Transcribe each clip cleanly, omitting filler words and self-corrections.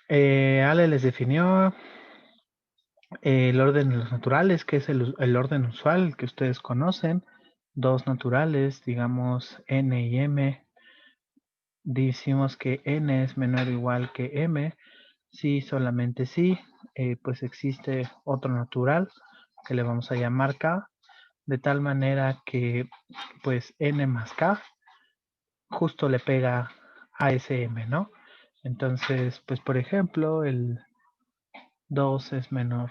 Ale les definió el orden de los naturales, que es el orden usual que ustedes conocen. Dos naturales, digamos n y m. Decimos que n es menor o igual que m. Si solamente si, pues existe otro natural que le vamos a llamar k, de tal manera que pues n más k justo le pega a ese m, ¿no? Entonces, pues por ejemplo, el 2 es menor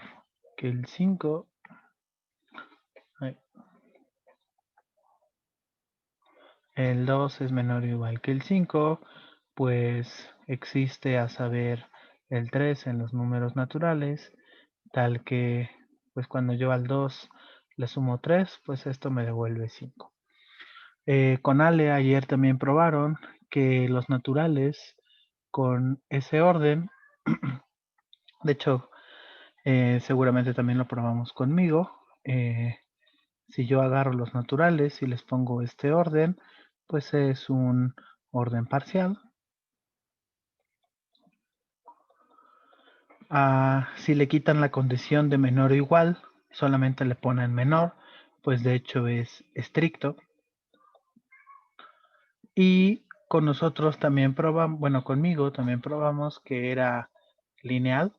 que el 5. El 2 es menor o igual que el 5, pues existe a saber el 3 en los números naturales, tal que pues cuando yo al 2 le sumo 3, pues esto me devuelve 5. Con Ale ayer también probaron que los naturales con ese orden, de hecho seguramente también lo probamos conmigo, si yo agarro los naturales y les pongo este orden, pues es un orden parcial. Si le quitan la condición de menor o igual, solamente le ponen menor, pues de hecho es estricto. Y con nosotros también probamos, bueno, conmigo también probamos que era lineal,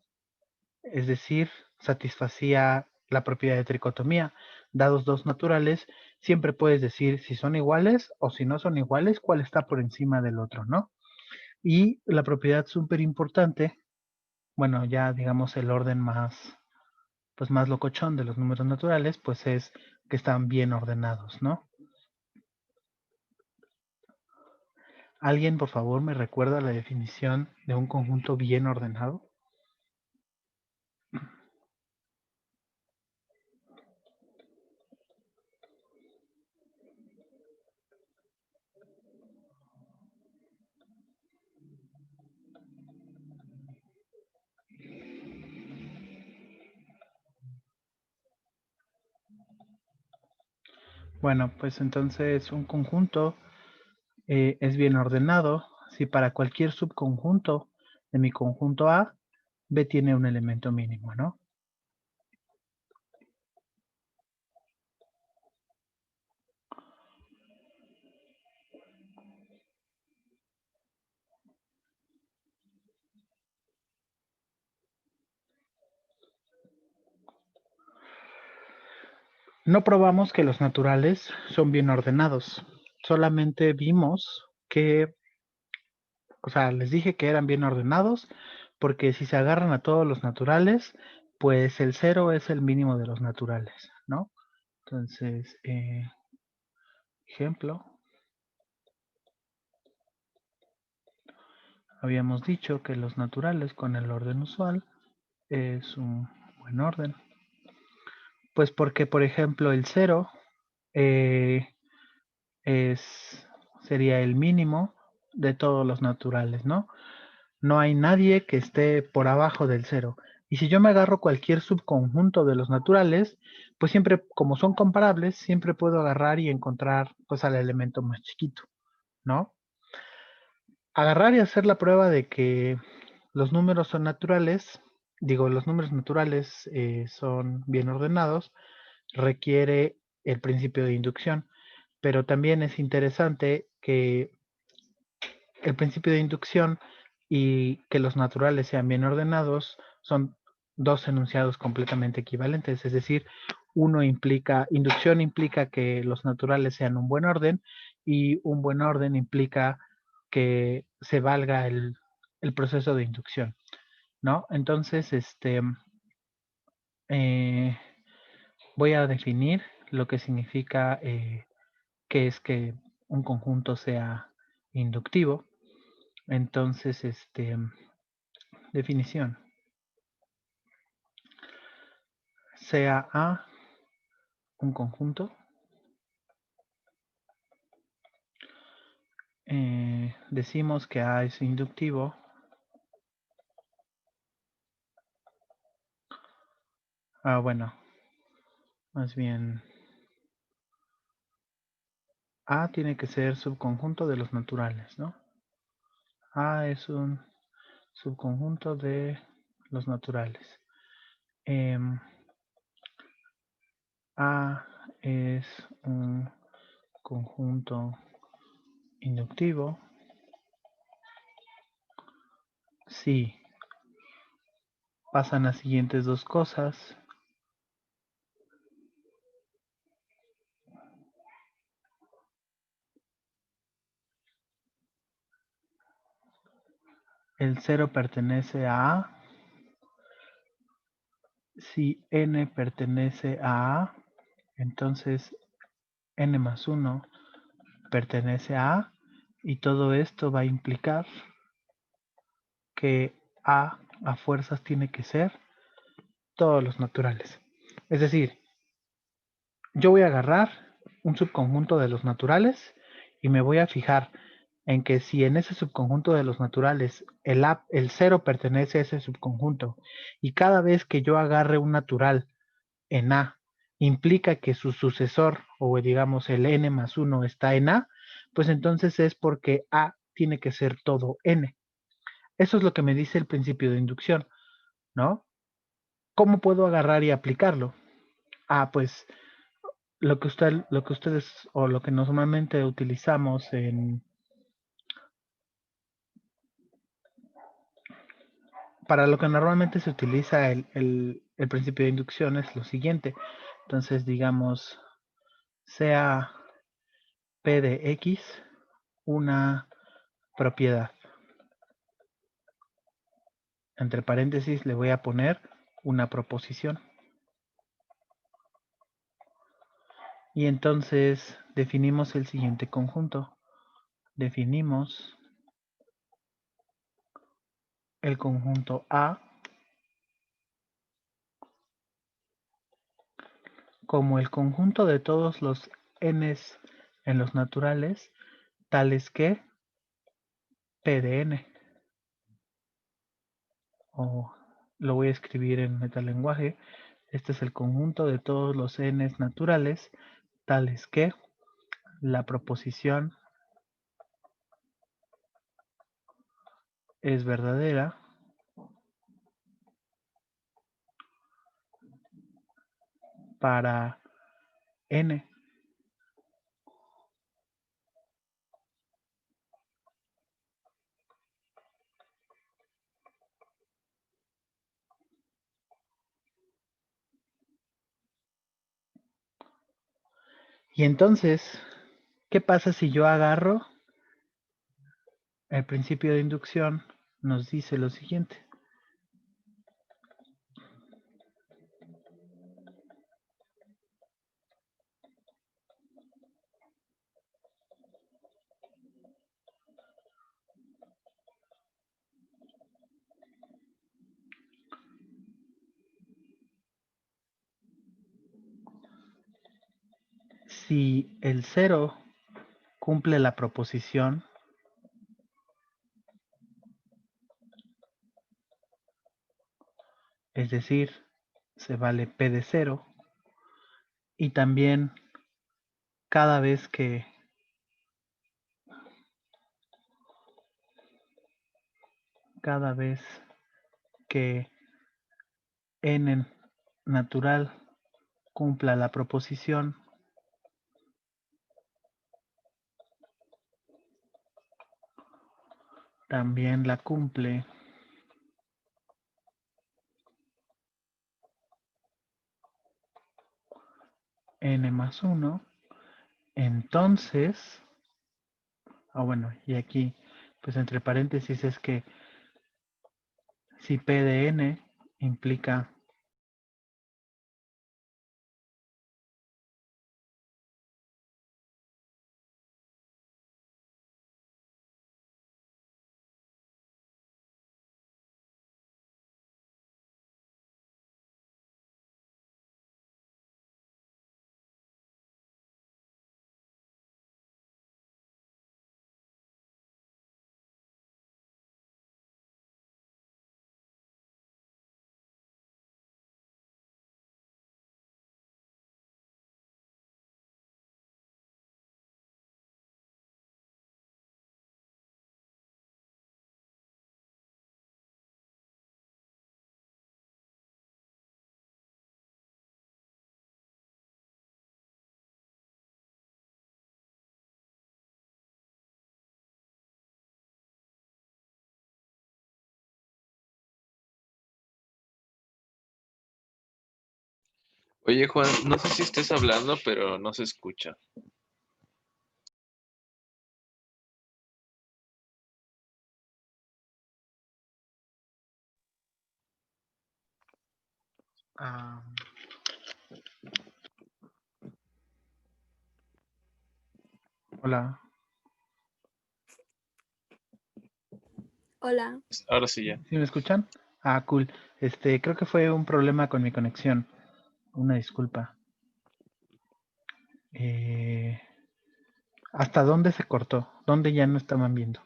es decir, satisfacía la propiedad de tricotomía. Dados dos naturales, siempre puedes decir si son iguales o si no son iguales, cuál está por encima del otro, ¿no? Y la propiedad súper importante, bueno, ya digamos el orden pues más locochón de los números naturales, pues es que están bien ordenados, ¿no? ¿Alguien, por favor, me recuerda la definición de un conjunto bien ordenado? Bueno, pues entonces un conjunto es bien ordenado si para cualquier subconjunto de mi conjunto A, B tiene un elemento mínimo, ¿no? No probamos que los naturales son bien ordenados, solamente vimos que, o sea, les dije que eran bien ordenados porque si se agarran a todos los naturales, pues el 0 es el mínimo de los naturales, ¿no? Entonces, ejemplo, habíamos dicho que los naturales con el orden usual es un buen orden. Pues porque, por ejemplo, el 0 eh, sería el mínimo de todos los naturales, ¿no? No hay nadie que esté por abajo del 0. Y si yo me agarro cualquier subconjunto de los naturales, pues siempre, como son comparables, siempre puedo agarrar y encontrar pues al elemento más chiquito, ¿no? Agarrar y hacer la prueba de que los números son naturales, digo, los números naturales son bien ordenados, requiere el principio de inducción, pero también es interesante que el principio de inducción y que los naturales sean bien ordenados son dos enunciados completamente equivalentes, es decir, inducción implica que los naturales sean un buen orden y un buen orden implica que se valga el proceso de inducción, ¿no? Entonces, voy a definir lo que significa que es que un conjunto sea inductivo. Entonces, definición. Sea A un conjunto. Decimos que A es inductivo. Bueno, más bien A tiene que ser subconjunto de los naturales, ¿no? A es un subconjunto de los naturales. A es un conjunto inductivo si pasan las siguientes dos cosas. El 0 pertenece a A. Si n pertenece a A, entonces n más 1 pertenece a A. Y todo esto va a implicar que A fuerzas tiene que ser todos los naturales. Es decir, yo voy a agarrar un subconjunto de los naturales y me voy a fijar en que si en ese subconjunto de los naturales el 0 pertenece a ese subconjunto y cada vez que yo agarre un natural en A implica que su sucesor o digamos el n más 1 está en A, pues entonces es porque A tiene que ser todo n. Eso es lo que me dice el principio de inducción, ¿no? ¿Cómo puedo agarrar y aplicarlo? Pues lo que ustedes o lo que normalmente utilizamos para lo que normalmente se utiliza el principio de inducción es lo siguiente. Entonces, digamos, sea P de X una propiedad. Entre paréntesis le voy a poner una proposición. Y entonces definimos el siguiente conjunto. Definimos el conjunto A como el conjunto de todos los n's en los naturales, tales que P de n. O lo voy a escribir en metalenguaje. Este es el conjunto de todos los n's naturales, tales que la proposición es verdadera para n. Y entonces, ¿qué pasa si yo agarro el principio de inducción? Nos dice lo siguiente. Si el 0 cumple la proposición, es decir, se vale P de 0, y también cada vez que n natural cumpla la proposición, también la cumple n más 1, entonces, bueno, y aquí, pues entre paréntesis es que si P de n implica Oye, Juan, no sé si estés hablando, pero no se escucha. Ah, hola, Hola. Ahora sí ya. ¿sí me escuchan? Ah, cool. Creo que fue un problema con mi conexión. Una disculpa. Eh, ¿Hasta dónde se cortó? ¿Dónde ya no estaban viendo?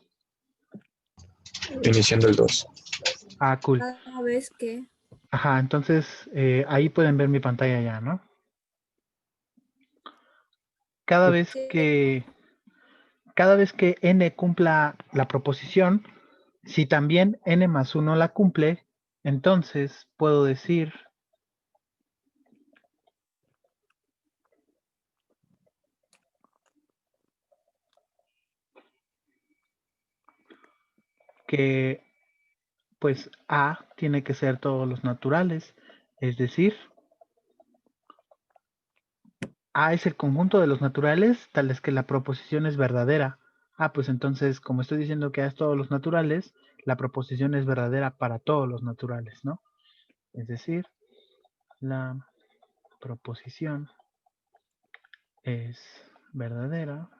Iniciando el 2. Ah, cool. Cada vez que... Ajá, entonces ahí pueden ver mi pantalla ya, ¿no? Cada vez Sí. que, cada vez que n cumpla la proposición, si también n más 1 la cumple, entonces puedo decir que pues A tiene que ser todos los naturales, es decir, A es el conjunto de los naturales tales que la proposición es verdadera. Ah, pues entonces, como estoy diciendo que A es todos los naturales, la proposición es verdadera para todos los naturales, ¿no? Es decir, la proposición es verdadera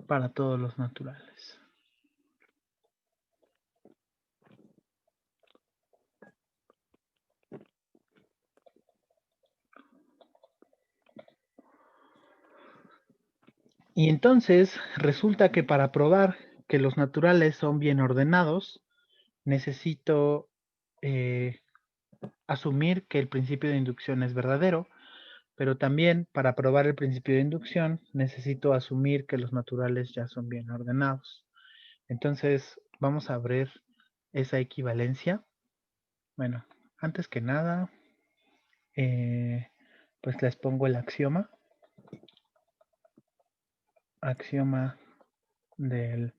para todos los naturales. Y entonces resulta que para probar que los naturales son bien ordenados, necesito asumir que el principio de inducción es verdadero, pero también para probar el principio de inducción necesito asumir que los naturales ya son bien ordenados. Entonces vamos a abrir esa equivalencia. Bueno, antes que nada, pues les pongo el axioma. Axioma del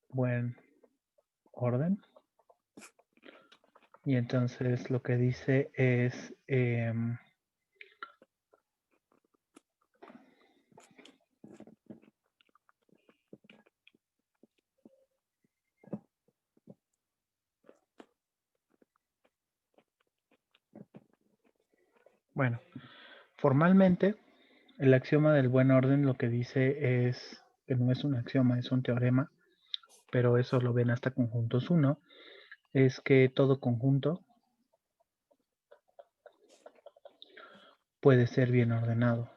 buen orden. Y entonces lo que dice es bueno, formalmente el axioma del buen orden lo que dice es que no es un axioma, es un teorema, pero eso lo ven hasta conjuntos 1, es que todo conjunto puede ser bien ordenado.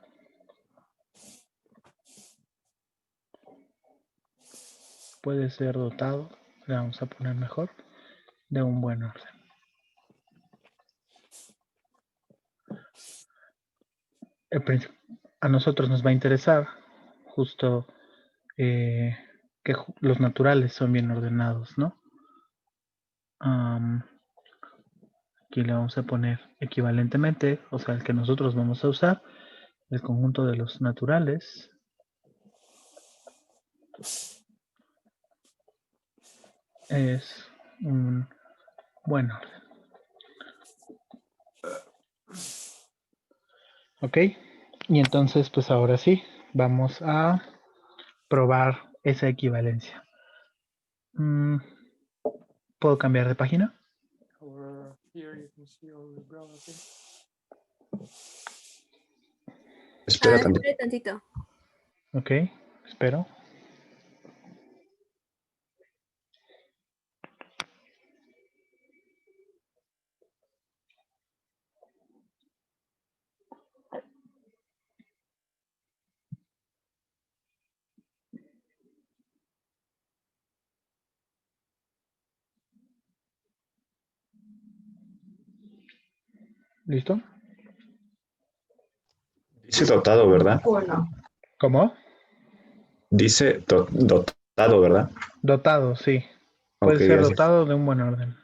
Puede ser dotado, le vamos a poner mejor, de un buen orden. A nosotros nos va a interesar justo que los naturales son bien ordenados, ¿no? Aquí le vamos a poner equivalentemente, o sea, el que nosotros vamos a usar, el conjunto de los naturales es un buen orden. ¿Ok? Y entonces, pues ahora sí, vamos a probar esa equivalencia. ¿Puedo cambiar de página? Espera tantito. Espere tantito. Ok, espero. ¿Listo? Dice dotado, ¿verdad? ¿Cómo? Dice dotado, ¿verdad? Dotado, sí. Puede Ok, ser gracias. dotado de un buen orden.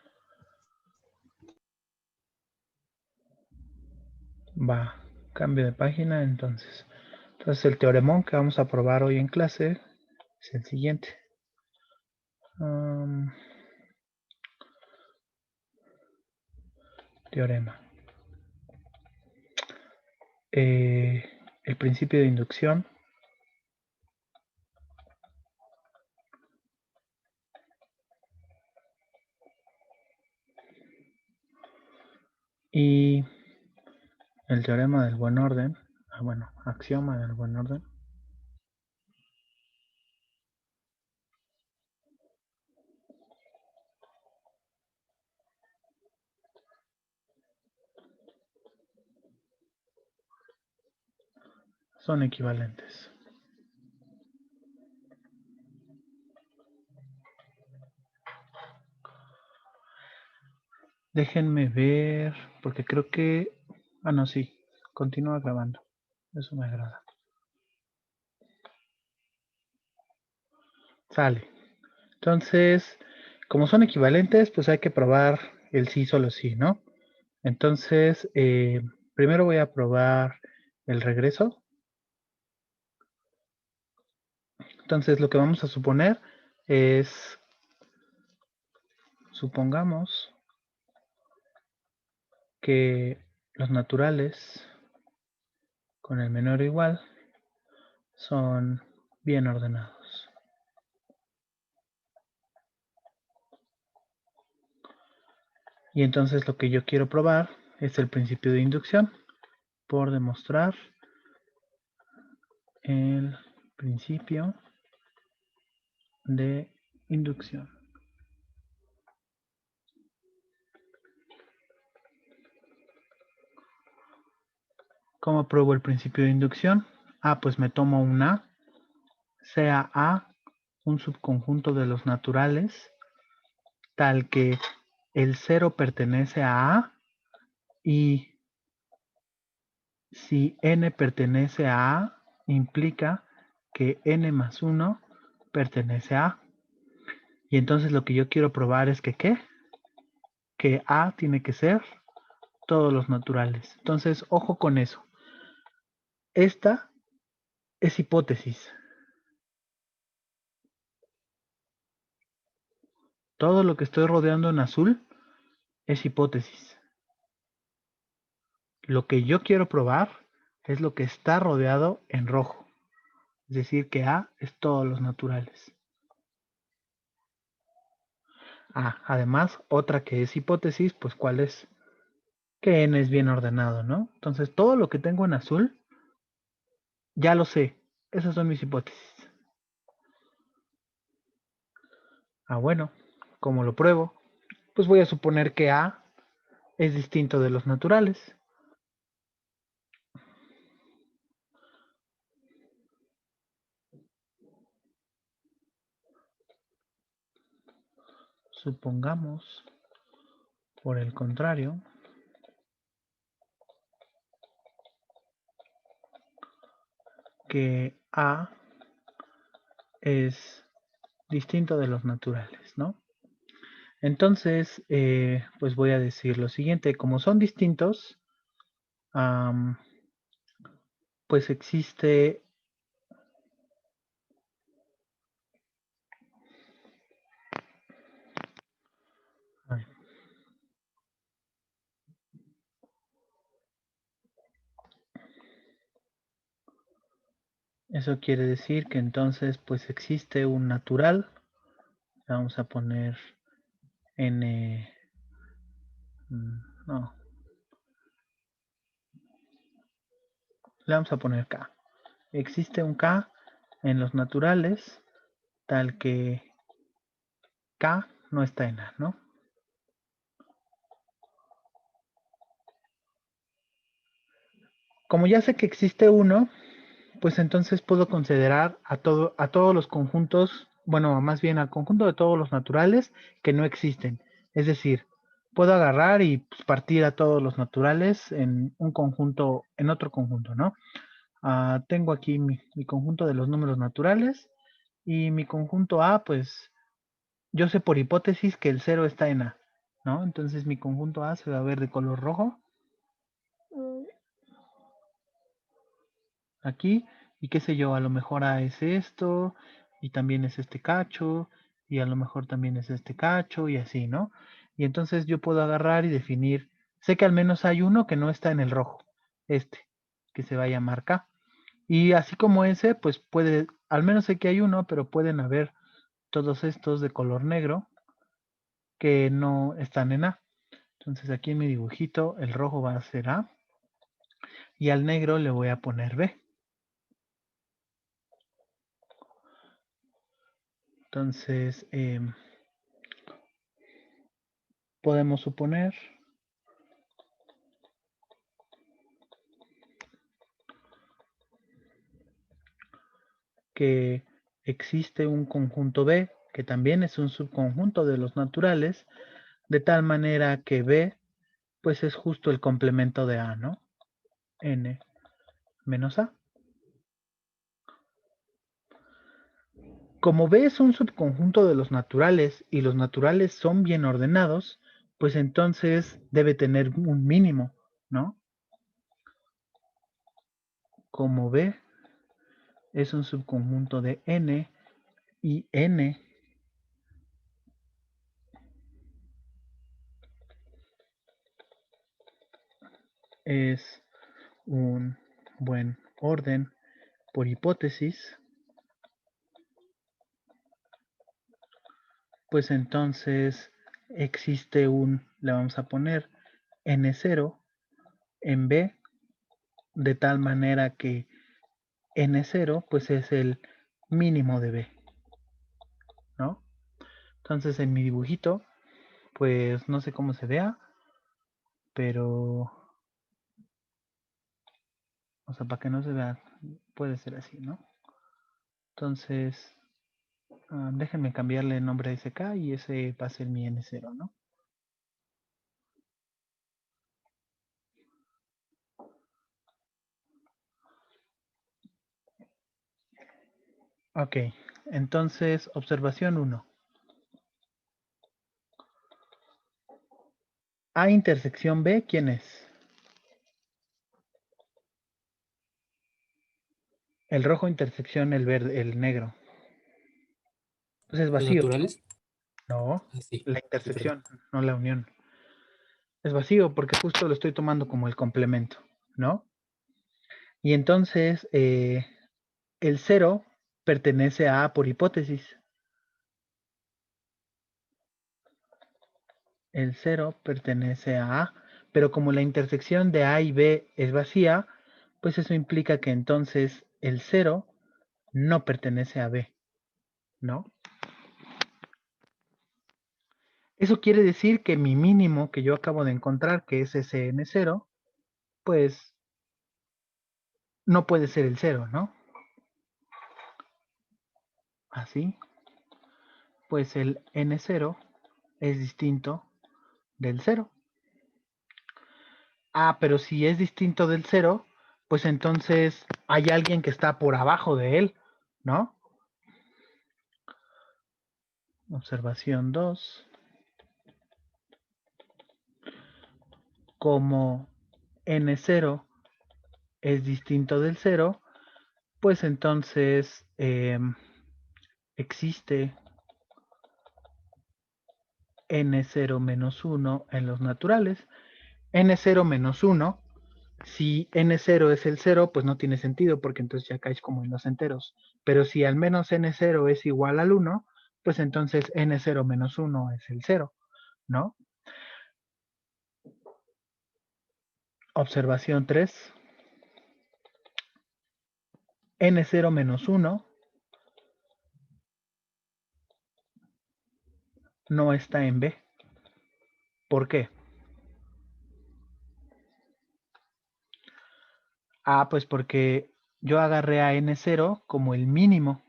Va, cambio de página entonces. Entonces el teoremón que vamos a probar hoy en clase es el siguiente. Teorema. el principio de inducción. Y el teorema del buen orden. Bueno, axioma del buen orden. Son equivalentes. Déjenme ver, porque creo que... Ah, no, sí. Continúa grabando. Eso me agrada. Sale. Entonces, como son equivalentes, pues hay que probar el sí solo sí, ¿no? Entonces, primero voy a probar el regreso. Entonces, lo que vamos a suponer es, supongamos que los naturales con el menor o igual son bien ordenados. Y entonces lo que yo quiero probar es el principio de inducción por demostrar el principio de inducción. ¿Cómo pruebo el principio de inducción? Pues me tomo un A, sea A un subconjunto de los naturales, tal que el 0 pertenece a A y si n pertenece a A, implica que n más 1 pertenece a A. Y entonces lo que yo quiero probar es que ¿qué? Que A tiene que ser todos los naturales. Entonces, ojo con eso. Esta es hipótesis. Todo lo que estoy rodeando en azul es hipótesis. Lo que yo quiero probar es lo que está rodeado en rojo. Es decir, que A es todos los naturales. Además, otra que es hipótesis, pues ¿cuál es? Que n es bien ordenado, ¿no? Entonces, todo lo que tengo en azul, ya lo sé. Esas son mis hipótesis. Bueno, ¿cómo lo pruebo? Pues voy a suponer que A es distinto de los naturales. Supongamos, por el contrario, que A es distinto de los naturales, ¿no? Entonces, pues voy a decir lo siguiente, como son distintos, pues existe eso quiere decir que entonces pues existe un natural. Vamos a poner n, no, le vamos a poner k. Existe un k en los naturales tal que k no está en A, ¿no? Como ya sé que existe uno, pues entonces puedo considerar a todos los conjuntos, bueno, más bien al conjunto de todos los naturales que no existen. Es decir, puedo agarrar y pues, partir a todos los naturales en un conjunto, en otro conjunto, ¿no? Tengo aquí mi conjunto de los números naturales y mi conjunto A, pues yo sé por hipótesis que el 0 está en A, ¿no? Entonces mi conjunto A se va a ver de color rojo aquí, y qué sé yo, a lo mejor A es esto, y también es este cacho, y a lo mejor también es este cacho, y así, ¿no? Y entonces yo puedo agarrar y definir, sé que al menos hay uno que no está en el rojo, este. que se va a llamar K. Y así como ese, pues puede, al menos sé que hay uno, pero pueden haber todos estos de color negro que no están en A. Entonces aquí en mi dibujito el rojo va a ser A y al negro le voy a poner B. Entonces podemos suponer que existe un conjunto B que también es un subconjunto de los naturales, de tal manera que B pues es justo el complemento de A, ¿no? N menos A. Como B es un subconjunto de los naturales y los naturales son bien ordenados, pues entonces debe tener un mínimo, ¿no? Como B es un subconjunto de N y N es un buen orden por hipótesis, pues entonces existe le vamos a poner N0 en B, de tal manera que N0 pues es el mínimo de B, ¿no? Entonces en mi dibujito, pues no sé cómo se vea, pero, o sea, para que no se vea, puede ser así, ¿no? Entonces, déjenme cambiarle el nombre a SK y ese va a ser mi N0, ¿no? Ok, entonces observación 1. A intersección B, ¿quién es? El rojo intersección el verde, el negro. Pues es ¿Los vacío, ¿no? naturales? No, Ah, sí, la sí, perdón. intersección, no la unión. Es vacío porque justo lo estoy tomando como el complemento, ¿no? Y entonces el 0 pertenece a A por hipótesis. El 0 pertenece a A, pero como la intersección de A y B es vacía, pues eso implica que entonces el 0 no pertenece a B, ¿no? Eso quiere decir que mi mínimo que yo acabo de encontrar, que es ese N0, pues no puede ser el 0, ¿no? Así, pues el N0 es distinto del 0. Ah, pero si es distinto del 0, pues entonces hay alguien que está por abajo de él, ¿no? Observación 2. Como N0 es distinto del 0, pues entonces existe N0 menos 1 en los naturales. N0 menos 1, si N0 es el 0, pues no tiene sentido porque entonces ya caes como en los enteros. Pero si al menos N0 es igual al 1, pues entonces N0 menos 1 es el 0, ¿no? Observación 3. N0 menos 1 no está en B. ¿Por qué? Ah, pues porque yo agarré a N0 como el mínimo.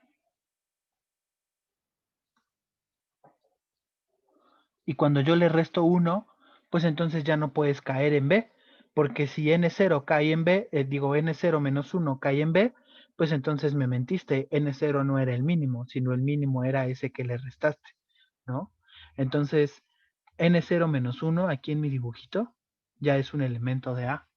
Y cuando yo le resto 1, pues entonces ya no puedes caer en B. Porque si N0 cae en B, digo N0 menos 1 cae en B, pues entonces me mentiste. N0 no era el mínimo, sino el mínimo era ese que le restaste, ¿no? Entonces, N0 menos 1 aquí en mi dibujito ya es un elemento de A.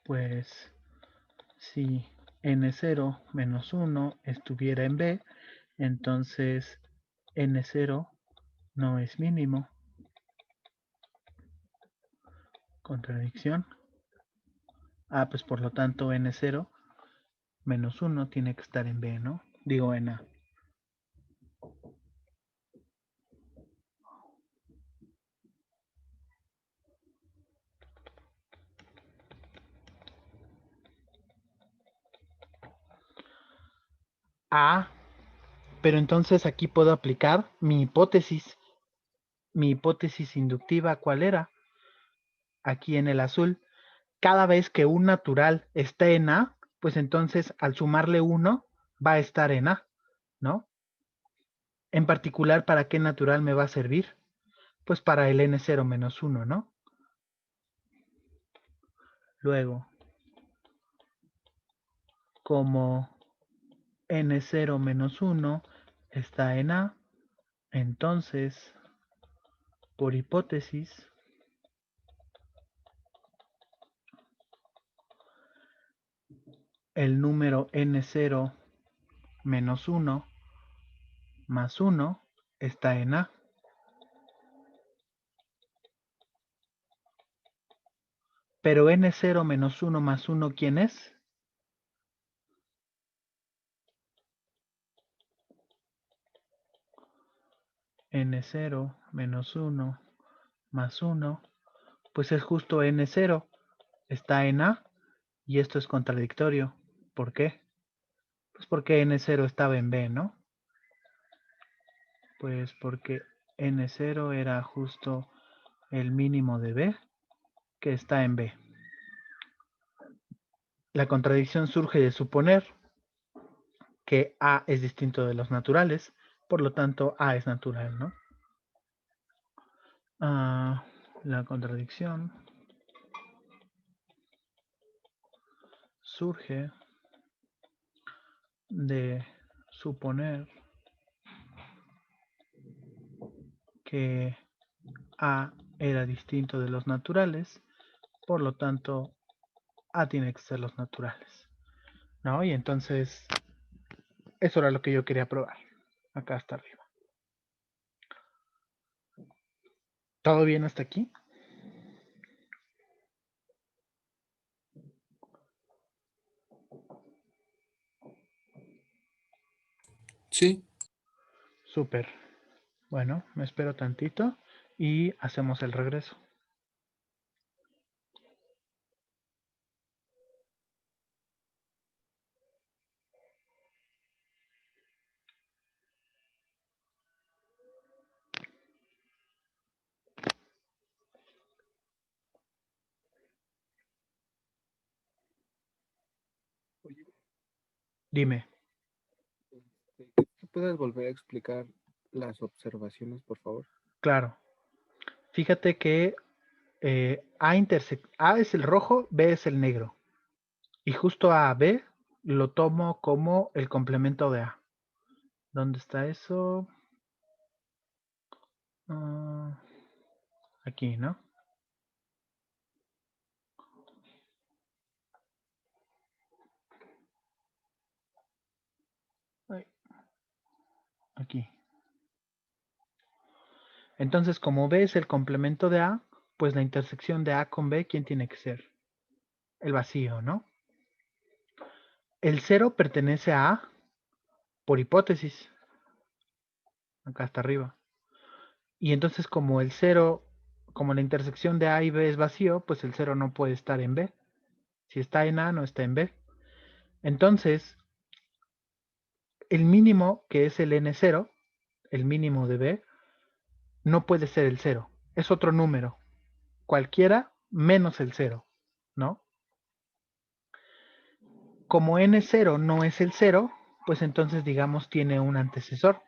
Pues si N0 menos 1 estuviera en B, Entonces, N0 no es mínimo. Contradicción. Pues por lo tanto N0 menos 1 tiene que estar en B, ¿no? Digo en A. Pero entonces aquí puedo aplicar mi hipótesis. Mi hipótesis inductiva, ¿cuál era? Aquí en el azul. Cada vez que un natural esté en A, pues entonces al sumarle 1 va a estar en A, ¿no? En particular, ¿para qué natural me va a servir? Pues para el N0 menos 1, ¿no? Luego, como N0 menos 1 está en A, entonces, por hipótesis, el número N0 menos 1 más 1 está en A. Pero N0 menos 1 más 1, ¿quién es? N0 menos 1 más 1, pues es justo N0, está en A, y esto es contradictorio. ¿Por qué? Pues porque N0 estaba en B, ¿no? Pues porque N0 era justo el mínimo de B, que está en B. La contradicción surge de suponer que A es distinto de los naturales, por lo tanto A es natural, ¿no? La contradicción surge de suponer que A era distinto de los naturales, por lo tanto A tiene que ser los naturales, ¿no? Y entonces eso era lo que yo quería probar, acá hasta arriba. ¿Todo bien hasta aquí? Sí, Súper. Bueno, me espero tantito y hacemos el regreso. Dime. ¿puedes volver a explicar las observaciones, por favor? Claro. Fíjate que A es el rojo, B es el negro. Y justo a B lo tomo como el complemento de A. ¿Dónde está eso? Aquí, ¿no? Aquí. Entonces, como B es el complemento de A, pues la intersección de A con B, ¿quién tiene que ser? El vacío, ¿no? El 0 pertenece a A por hipótesis. Acá está arriba. Y entonces como el 0, como la intersección de A y B es vacío, pues el 0 no puede estar en B. Si está en A, no está en B. Entonces, el mínimo, que es el N0, el mínimo de B, no puede ser el 0. Es otro número. Cualquiera menos el 0, ¿no? Como N0 no es el 0, pues entonces digamos tiene un antecesor.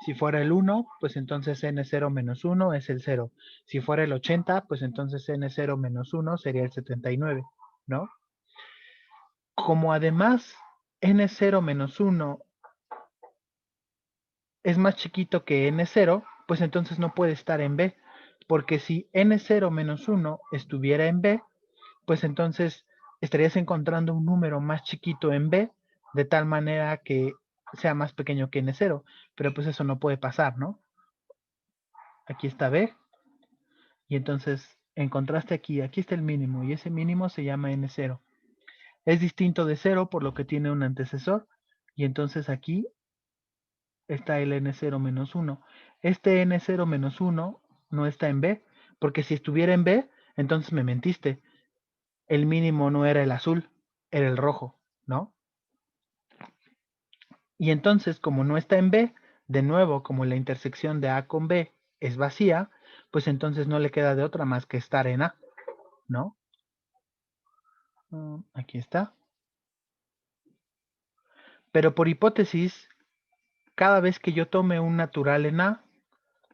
Si fuera el 1, pues entonces N0 menos 1 es el 0. Si fuera el 80, pues entonces N0 menos 1 sería el 79, ¿no? Como además N0 menos 1 es más chiquito que N0, pues entonces no puede estar en B. Porque si N0 menos 1 estuviera en B, pues entonces estarías encontrando un número más chiquito en B, de tal manera que sea más pequeño que n0, pero pues eso no puede pasar, ¿no? Aquí está b, y entonces encontraste aquí está el mínimo, y ese mínimo se llama n0. Es distinto de 0, por lo que tiene un antecesor, y entonces aquí está el n0 menos 1. Este n0 menos 1 no está en b, porque si estuviera en b, entonces me mentiste. El mínimo no era el azul, era el rojo, ¿no? Y entonces, como no está en b, de nuevo, como la intersección de a con b es vacía, pues entonces no le queda de otra más que estar en a, ¿no? Aquí está. Pero por hipótesis, cada vez que yo tome un natural en a,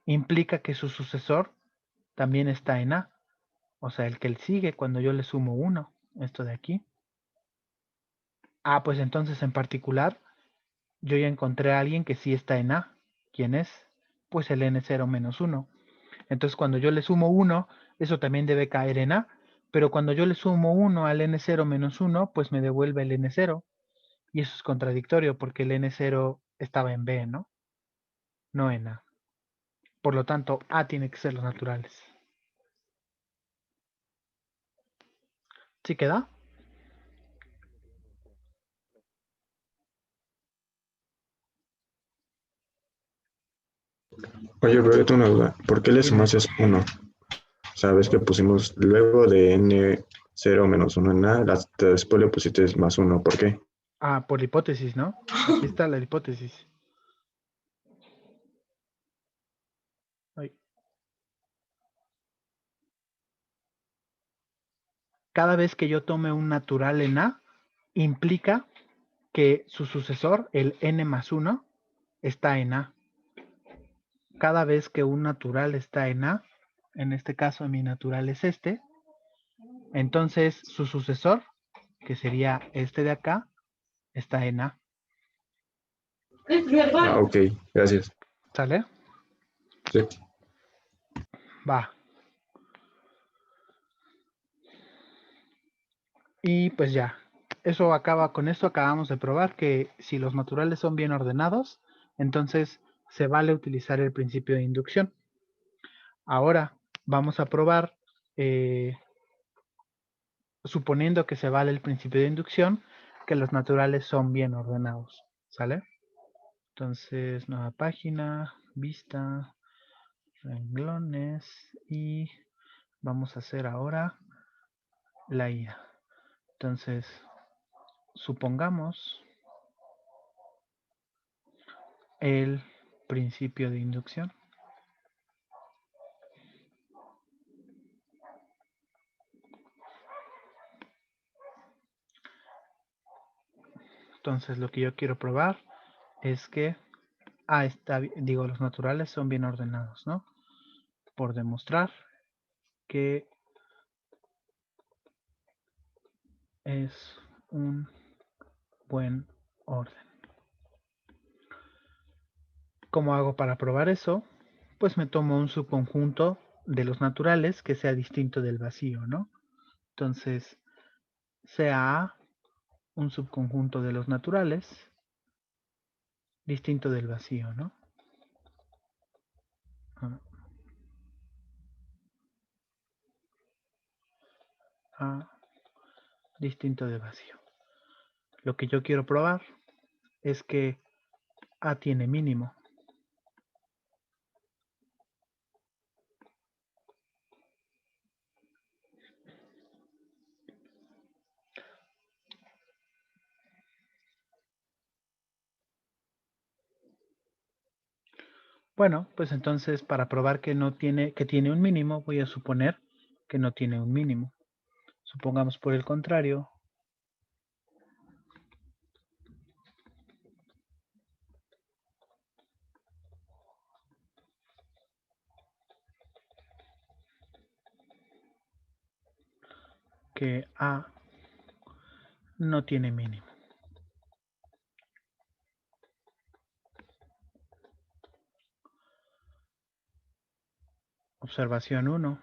implica que su sucesor también está en a. O sea, el que él sigue cuando yo le sumo 1, esto de aquí. Ah, pues entonces en particular, yo ya encontré a alguien que sí está en a. ¿Quién es? Pues el n0 menos 1. Entonces cuando yo le sumo 1, eso también debe caer en a. Pero cuando yo le sumo 1 al n0 menos 1, pues me devuelve el n0. Y eso es contradictorio porque el n0 estaba en b, ¿no? No en a. Por lo tanto, a tiene que ser los naturales. ¿Sí queda? Oye, pero yo tengo una duda. ¿Por qué le Dime. sumaste 1? Sabes que pusimos luego de n0 menos 1 en a, después le pusiste más 1. ¿Por qué? Ah, por la hipótesis, ¿no? Aquí está la hipótesis. Ay. Cada vez que yo tome un natural en a, implica que su sucesor, el n más 1, está en a. Cada vez que un natural está en a, en este caso mi natural es este, entonces su sucesor, que sería este de acá, está en a. Ah, ok, gracias. ¿Sale? Sí. Va. Y pues ya. Con esto acabamos de probar que si los naturales son bien ordenados, entonces se vale utilizar el principio de inducción. Ahora vamos a probar, suponiendo que se vale el principio de inducción, que los naturales son bien ordenados. ¿Sale? Entonces, nueva página, vista, renglones y vamos a hacer ahora la IA. Entonces, supongamos el principio de inducción. Entonces, lo que yo quiero probar es que los naturales son bien ordenados, ¿no? Por demostrar que es un buen orden. ¿Cómo hago para probar eso? Pues me tomo un subconjunto de los naturales que sea distinto del vacío, ¿no? Entonces, sea A un subconjunto de los naturales distinto del vacío, ¿no? A distinto del vacío. Lo que yo quiero probar es que A tiene mínimo. Bueno, pues entonces para probar que tiene un mínimo, voy a suponer que no tiene un mínimo. Supongamos por el contrario que A no tiene mínimo. Observación 1.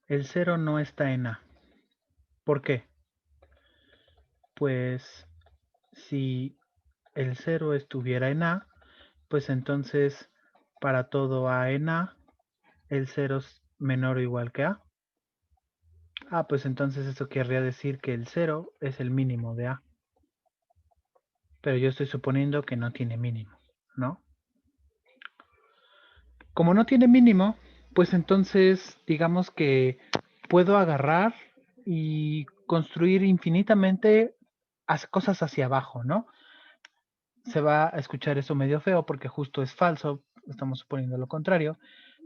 El 0 no está en A. ¿Por qué? Pues si el 0 estuviera en A, pues entonces para todo A en A, el 0 es menor o igual que A. Ah, pues entonces eso querría decir que el 0 es el mínimo de A. Pero yo estoy suponiendo que no tiene mínimo, ¿no? Como no tiene mínimo, pues entonces digamos que puedo agarrar y construir infinitamente cosas hacia abajo, ¿no? Se va a escuchar eso medio feo porque justo es falso, estamos suponiendo lo contrario,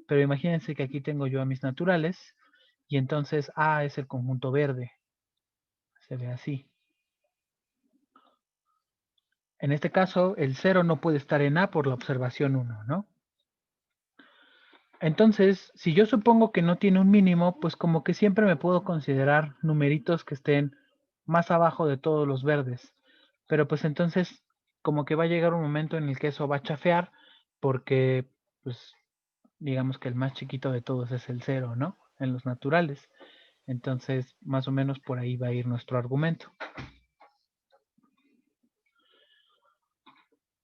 pero imagínense que aquí tengo yo a mis naturales y entonces A es el conjunto verde, se ve así. En este caso, el 0 no puede estar en A por la observación 1, ¿no? Entonces, si yo supongo que no tiene un mínimo, pues como que siempre me puedo considerar numeritos que estén más abajo de todos los verdes. Pero pues entonces, como que va a llegar un momento en el que eso va a chafear, porque, pues, digamos que el más chiquito de todos es el 0, ¿no? En los naturales. Entonces, más o menos por ahí va a ir nuestro argumento.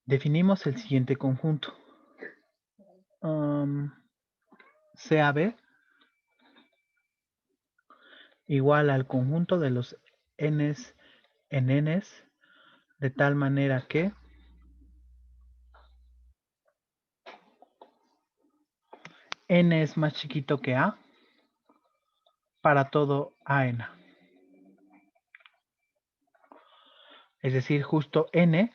Definimos el siguiente conjunto. CAB igual al conjunto de los n's en n's, de tal manera que n es más chiquito que a para todo a n. Es decir, justo n,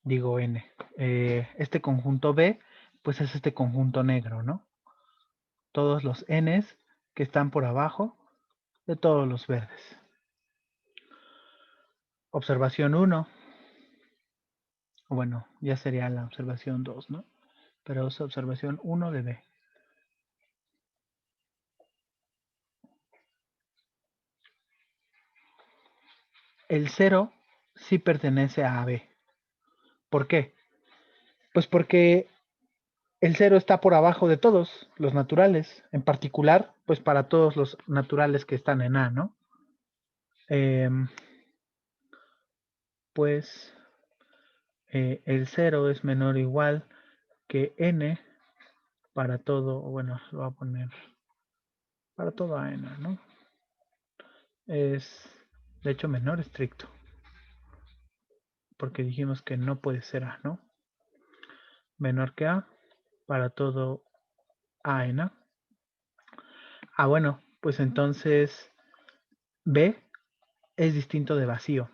digo n, este conjunto B, pues es este conjunto negro, ¿no? Todos los n's que están por abajo de todos los verdes. Observación 1. Bueno, ya sería la observación 2, ¿no? Pero es observación 1 de B. El 0 sí pertenece a B. ¿Por qué? Pues porque el 0 está por abajo de todos los naturales, en particular, pues para todos los naturales que están en A, ¿no? Pues el 0 es menor o igual que n para todo, bueno, lo voy a poner para todo a n, ¿no? Es, de hecho, menor estricto, porque dijimos que no puede ser A, ¿no? Menor que A para todo a n. Ah, bueno, pues entonces B es distinto de vacío,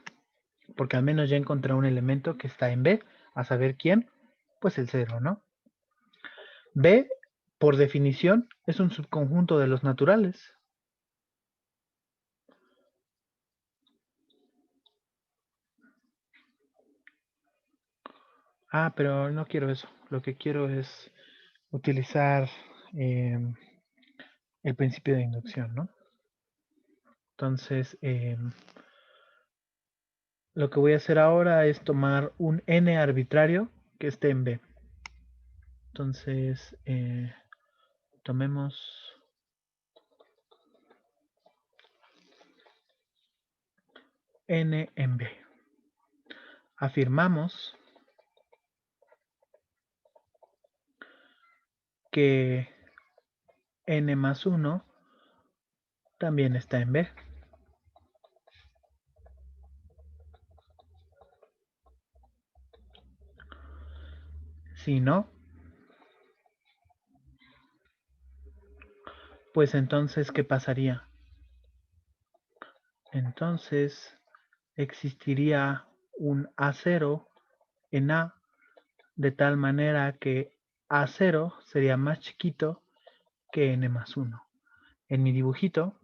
porque al menos ya encontré un elemento que está en B, a saber quién, pues el 0, ¿no? B, por definición, es un subconjunto de los naturales. Ah, pero no quiero eso. Lo que quiero es utilizar el principio de inducción, ¿no? Entonces, lo que voy a hacer ahora es tomar un n arbitrario que esté en B. Entonces, tomemos n en B. Afirmamos que n más 1 también está en B. Si no, pues entonces, ¿qué pasaría? Entonces, existiría un A0 en A, de tal manera que A0 sería más chiquito que N más 1. En mi dibujito,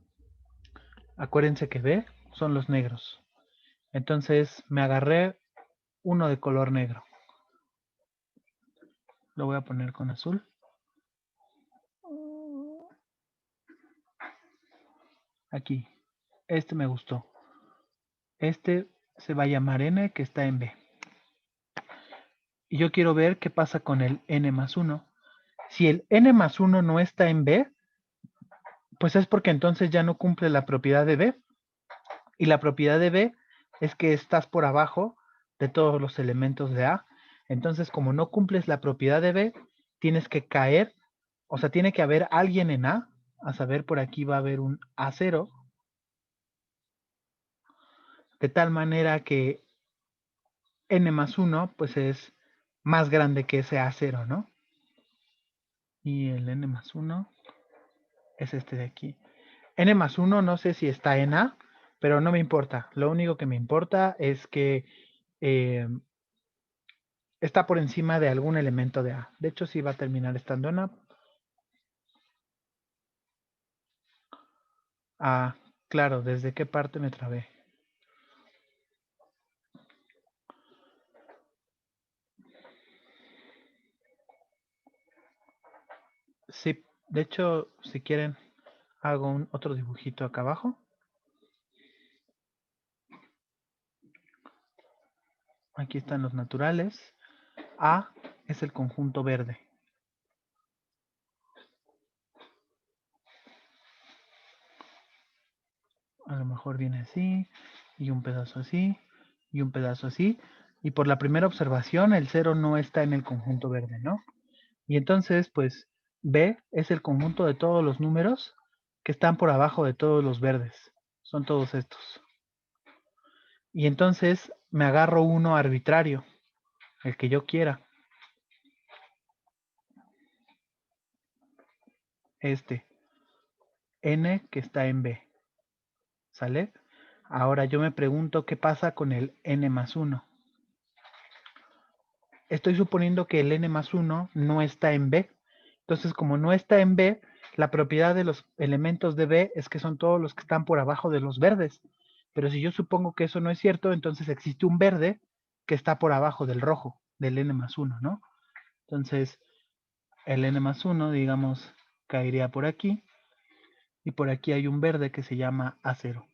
acuérdense que B son los negros. Entonces me agarré uno de color negro. Lo voy a poner con azul. Aquí. Este me gustó. Este se va a llamar N, que está en B. Y yo quiero ver qué pasa con el N más 1. Si el N más 1 no está en B, pues es porque entonces ya no cumple la propiedad de B. Y la propiedad de B es que estás por abajo de todos los elementos de A. Entonces, como no cumples la propiedad de B, tienes que caer, o sea, tiene que haber alguien en A saber, por aquí va a haber un A0, de tal manera que n más 1, pues es más grande que ese A0, ¿no? Y el n más 1 es este de aquí. N más 1 no sé si está en A, pero no me importa. Lo único que me importa es que está por encima de algún elemento de A. De hecho, sí va a terminar estando en A. Ah, claro, ¿desde qué parte me trabé? Sí, de hecho, si quieren, hago otro dibujito acá abajo. Aquí están los naturales. A es el conjunto verde. A lo mejor viene así, y un pedazo así, y un pedazo así. Y por la primera observación, el 0 no está en el conjunto verde, ¿no? Y entonces, pues, B es el conjunto de todos los números que están por abajo de todos los verdes. Son todos estos. Y entonces me agarro uno arbitrario, el que yo quiera. Este, N que está en B. ¿Sale? Ahora yo me pregunto qué pasa con el N más 1. Estoy suponiendo que el N más 1 no está en B. Entonces, como no está en B, la propiedad de los elementos de B es que son todos los que están por abajo de los verdes. Pero si yo supongo que eso no es cierto, entonces existe un verde que está por abajo del rojo, del N más 1, ¿no? Entonces, el N más 1, digamos, caería por aquí. Y por aquí hay un verde que se llama A0.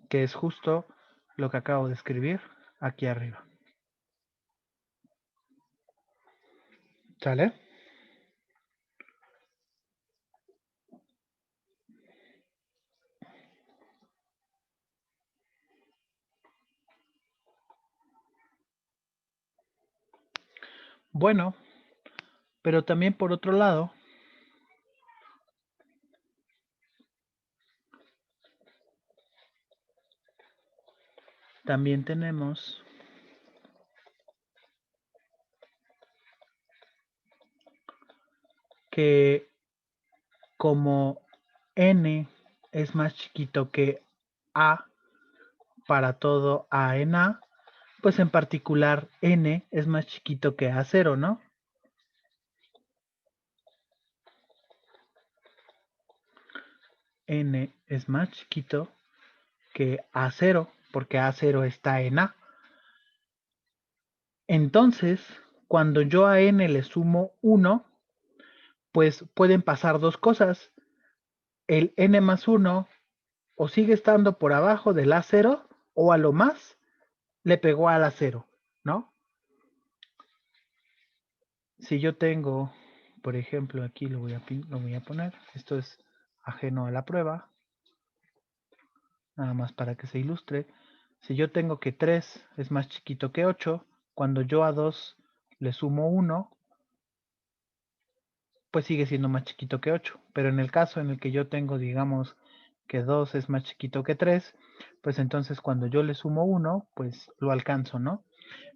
Que es justo lo que acabo de escribir aquí arriba. ¿Sale? Bueno, pero también por otro lado, también tenemos que como n es más chiquito que a para todo a en a, pues en particular n es más chiquito que a0, ¿no? N es más chiquito que a0, porque a0 está en a. Entonces, cuando yo a n le sumo 1, pues pueden pasar dos cosas. El n más 1 o sigue estando por abajo del A0 o a lo más le pegó al A0, ¿no? Si yo tengo, por ejemplo, aquí lo voy a poner, esto es ajeno a la prueba, nada más para que se ilustre. Si yo tengo que 3 es más chiquito que 8, cuando yo a 2 le sumo 1, pues sigue siendo más chiquito que 8. Pero en el caso en el que yo tengo, digamos, que 2 es más chiquito que 3, pues entonces cuando yo le sumo 1, pues lo alcanzo, ¿no?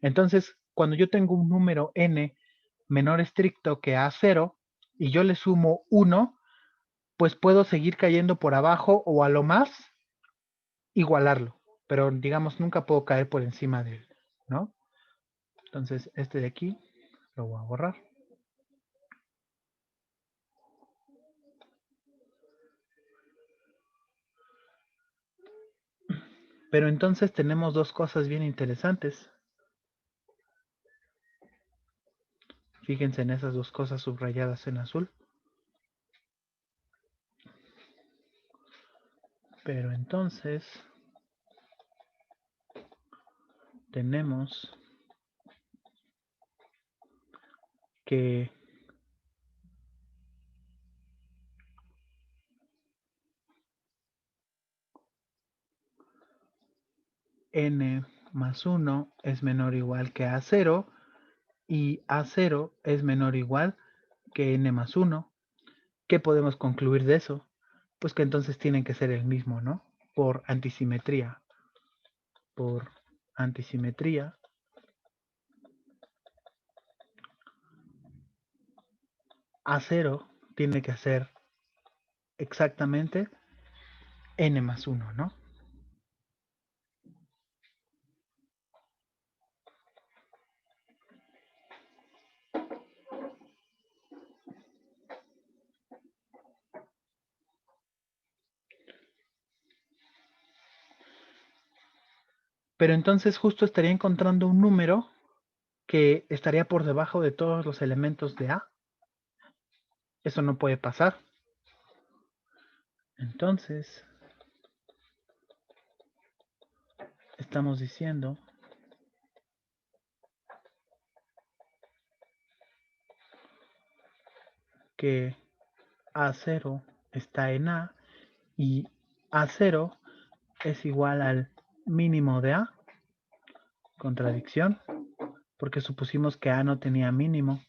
Entonces, cuando yo tengo un número n menor estricto que a0 y yo le sumo 1, pues puedo seguir cayendo por abajo o a lo más igualarlo. Pero digamos, nunca puedo caer por encima de él, ¿no? Entonces, este de aquí lo voy a borrar. Pero entonces tenemos dos cosas bien interesantes. Fíjense en esas dos cosas subrayadas en azul. Pero entonces tenemos que n más 1 es menor o igual que A0 y A0 es menor o igual que n más 1. ¿Qué podemos concluir de eso? Pues que entonces tienen que ser el mismo, ¿no? Por antisimetría. Por antisimetría. A0 tiene que ser exactamente n más 1, ¿no? Pero entonces justo estaría encontrando un número que estaría por debajo de todos los elementos de A. Eso no puede pasar. Entonces, estamos diciendo que A0 está en A y A0 es igual al mínimo de A. Contradicción, porque supusimos que A no tenía mínimo.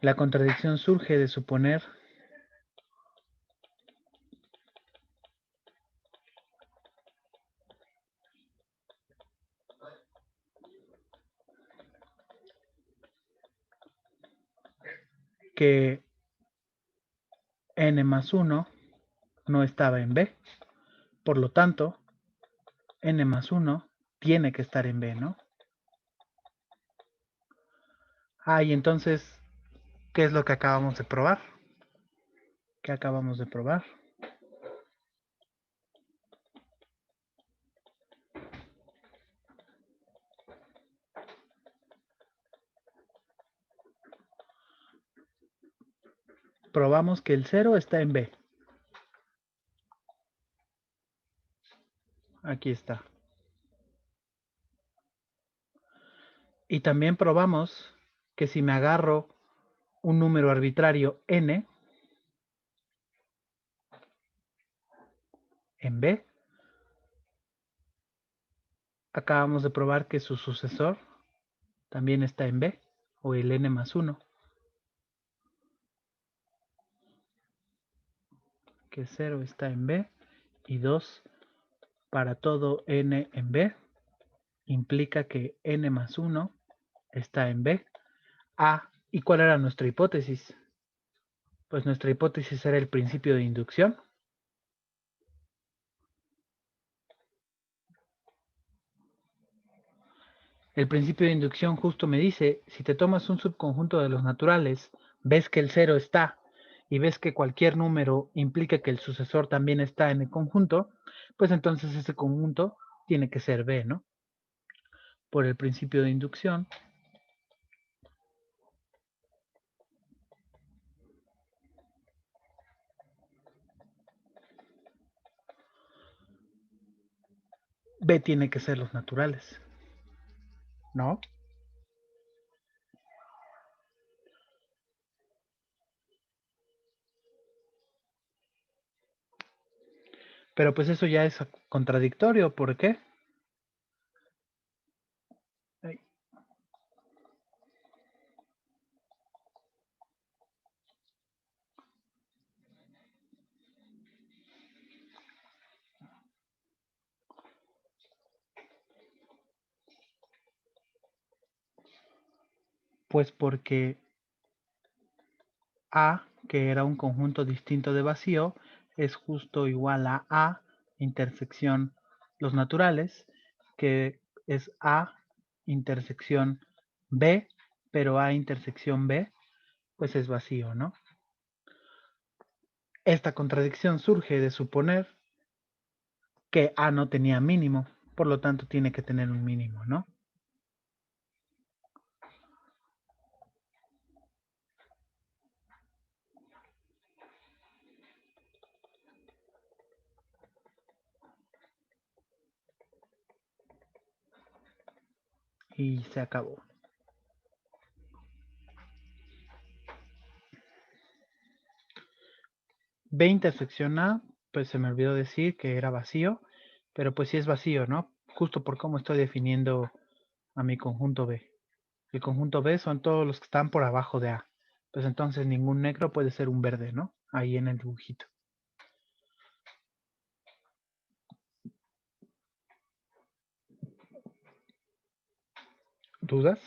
La contradicción surge de suponer que n más 1 no estaba en B. Por lo tanto, n más 1 tiene que estar en B, ¿no? Y entonces, ¿qué es lo que acabamos de probar? ¿Qué acabamos de probar? Probamos que el 0 está en B. Aquí está. Y también probamos que si me agarro un número arbitrario n en B, acabamos de probar que su sucesor también está en B, o el n más 1. Que 0 está en B y 2 para todo n en B implica que n más 1 está en B. ¿Y cuál era nuestra hipótesis? Pues nuestra hipótesis era el principio de inducción. El principio de inducción justo me dice, si te tomas un subconjunto de los naturales, ves que el 0 está y ves que cualquier número implica que el sucesor también está en el conjunto, pues entonces ese conjunto tiene que ser B, ¿no? Por el principio de inducción. B tiene que ser los naturales, ¿no? Pero pues eso ya es contradictorio, ¿por qué? Pues porque A, que era un conjunto distinto de vacío, es justo igual a A intersección los naturales, que es A intersección B, pero A intersección B, pues es vacío, ¿no? Esta contradicción surge de suponer que A no tenía mínimo, por lo tanto tiene que tener un mínimo, ¿no? Y se acabó. B intersección A, pues se me olvidó decir que era vacío, Pero pues sí es vacío, ¿no? Justo por cómo estoy definiendo a mi conjunto B. El conjunto B son todos los que están por abajo de A. Pues entonces ningún negro puede ser un verde, ¿no? Ahí en el dibujito. ¿Dudas?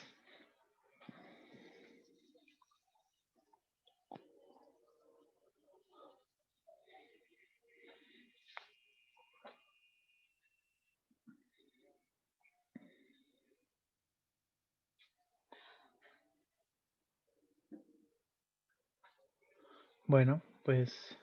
Bueno, pues